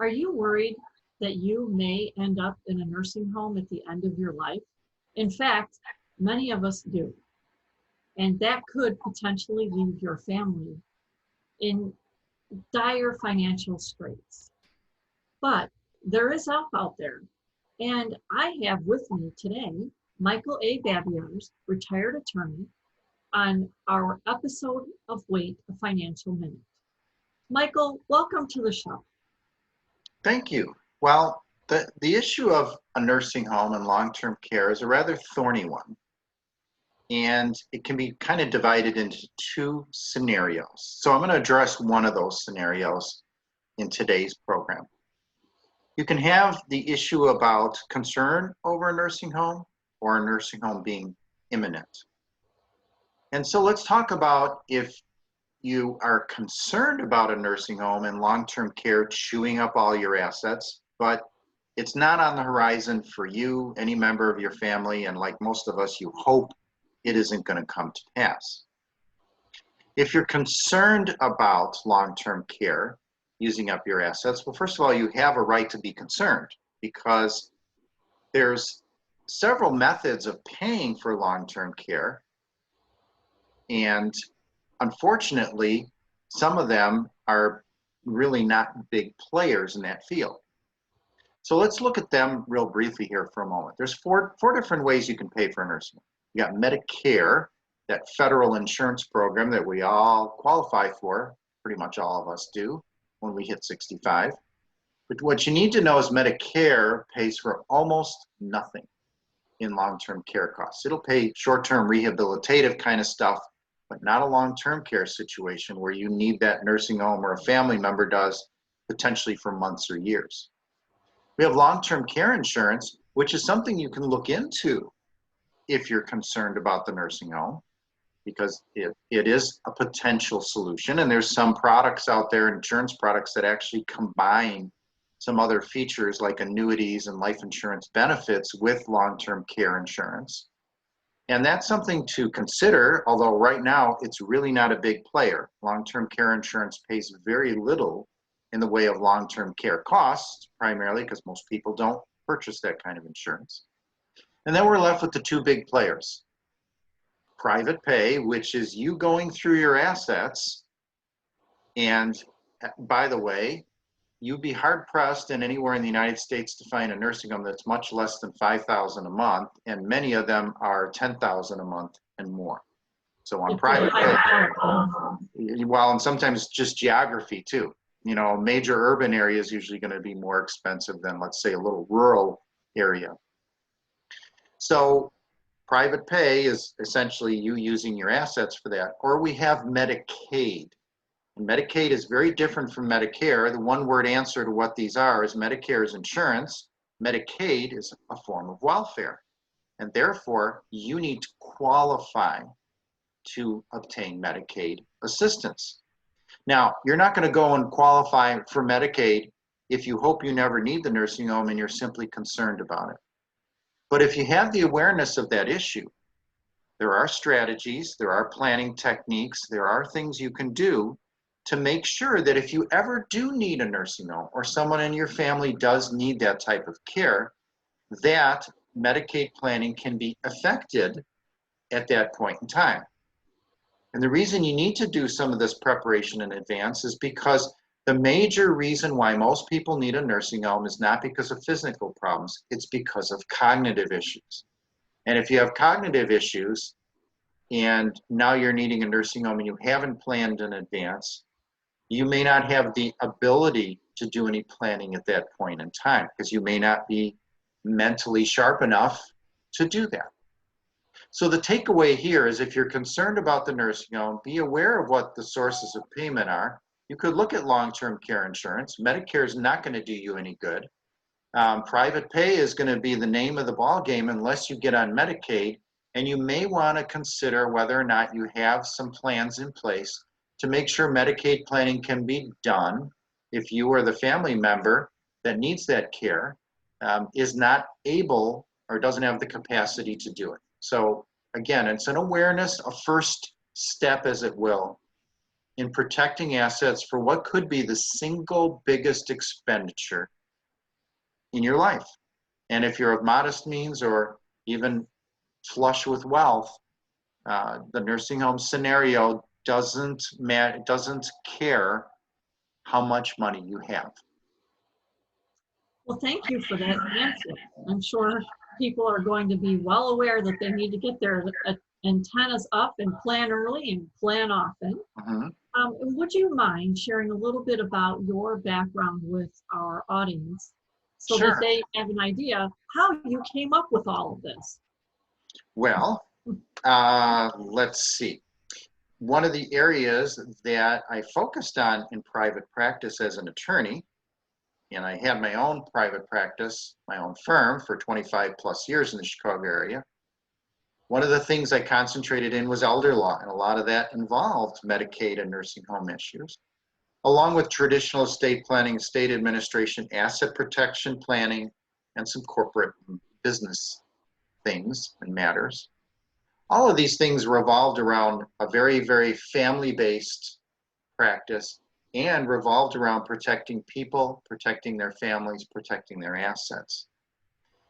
Are you worried that you may end up in a nursing home at the end of your life? In fact, many of us do. And that could potentially leave your family in dire financial straits. But there is help out there. And I have with me today Michael A. Babiarz, retired attorney, on our episode of Wait, a Financial Minute. Michael, welcome to the show. Thank you. Well, the issue of a nursing home and long-term care is a rather thorny one. And it can be kind of divided into two scenarios. So I'm going to address one of those scenarios in today's program. You can have the issue about concern over a nursing home or a nursing home being imminent. And so let's talk about if you are concerned about a nursing home and long-term care chewing up all your assets, but it's not on the horizon for you, any member of your family, and like most of us, you hope it isn't going to come to pass. If you're concerned about long-term care using up your assets, well, first of all, you have a right to be concerned because there's several methods of paying for long-term care. And unfortunately, some of them are really not big players in that field. So let's look at them real briefly here for a moment. There's four different ways you can pay for a nursing home. You got Medicare, that federal insurance program that we all qualify for, pretty much all of us do when we hit 65. But what you need to know is Medicare pays for almost nothing in long-term care costs. It'll pay short-term rehabilitative kind of stuff, but not a long-term care situation where you need that nursing home or a family member does potentially for months or years. We have long-term care insurance, which is something you can look into if you're concerned about the nursing home, because it is a potential solution. And there's some products out there, insurance products, that actually combine some other features like annuities and life insurance benefits with long-term care insurance. And that's something to consider, although right now it's really not a big player. Long-term care insurance pays very little in the way of long-term care costs, primarily because most people don't purchase that kind of insurance. And then we're left with the two big players. Private pay, which is you going through your assets. And by the way, you'd be hard-pressed in anywhere in the United States to find a nursing home that's much less than $5,000 a month, and many of them are $10,000 a month and more. So on private pay, well, and sometimes just geography too. You know, major urban area is usually going to be more expensive than, let's say, a little rural area. So private pay is essentially you using your assets for that. Or we have Medicaid. And Medicaid is very different from Medicare. The one-word answer to what these are is Medicare is insurance. Medicaid is a form of welfare. And therefore, you need to qualify to obtain Medicaid assistance. Now, you're not going to go and qualify for Medicaid if you hope you never need the nursing home and you're simply concerned about it. But if you have the awareness of that issue, there are strategies, there are planning techniques, there are things you can do to make sure that if you ever do need a nursing home or someone in your family does need that type of care, that Medicaid planning can be effected at that point in time. And the reason you need to do some of this preparation in advance is because the major reason why most people need a nursing home is not because of physical problems, it's because of cognitive issues. And if you have cognitive issues and now you're needing a nursing home and you haven't planned in advance, you may not have the ability to do any planning at that point in time because you may not be mentally sharp enough to do that. So the takeaway here is if you're concerned about the nursing home, be aware of what the sources of payment are. You could look at long-term care insurance. Medicare is not going to do you any good. Private pay is going to be the name of the ball game unless you get on Medicaid, and you may want to consider whether or not you have some plans in place to make sure Medicaid planning can be done if you or the family member that needs that care is not able or doesn't have the capacity to do it. So again, it's an awareness, a first step as it will, in protecting assets for what could be the single biggest expenditure in your life. And if you're of modest means or even flush with wealth, the nursing home scenario doesn't care how much money you have. Well, thank you for that answer. I'm sure people are going to be well aware that they need to get their antennas up and plan early and plan often. Mm-hmm. Would you mind sharing a little bit about your background with our audience so Sure. that they have an idea how you came up with all of this? Well, let's see. One of the areas that I focused on in private practice as an attorney, and I had my own private practice, my own firm for 25 plus years in the Chicago area. One of the things I concentrated in was elder law, and a lot of that involved Medicaid and nursing home issues, along with traditional estate planning, estate administration, asset protection planning, and some corporate business things and matters. All of these things revolved around a very, very family-based practice and revolved around protecting people, protecting their families, protecting their assets.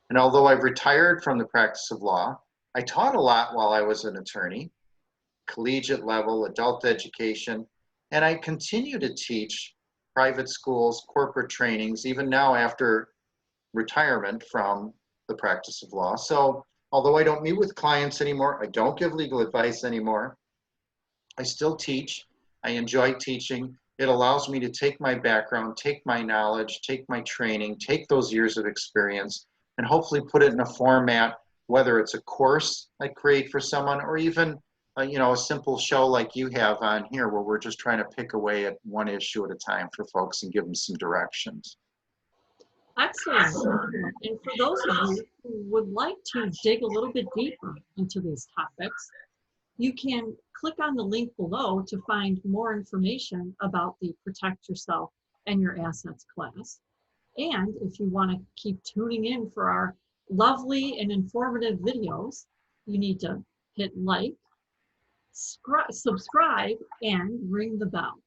And although I've retired from the practice of law, I taught a lot while I was an attorney, collegiate level, adult education, and I continue to teach private schools, corporate trainings, even now after retirement from the practice of law. So although I don't meet with clients anymore, I don't give legal advice anymore, I still teach. I enjoy teaching. It allows me to take my background, take my knowledge, take my training, take those years of experience, and hopefully put it in a format, whether it's a course I create for someone or even a simple show like you have on here where we're just trying to pick away at one issue at a time for folks and give them some directions. Excellent. And for those of you who would like to dig a little bit deeper into these topics, you can click on the link below to find more information about the Protect Yourself and Your Assets class. And if you want to keep tuning in for our lovely and informative videos, you need to hit like, subscribe, and ring the bell.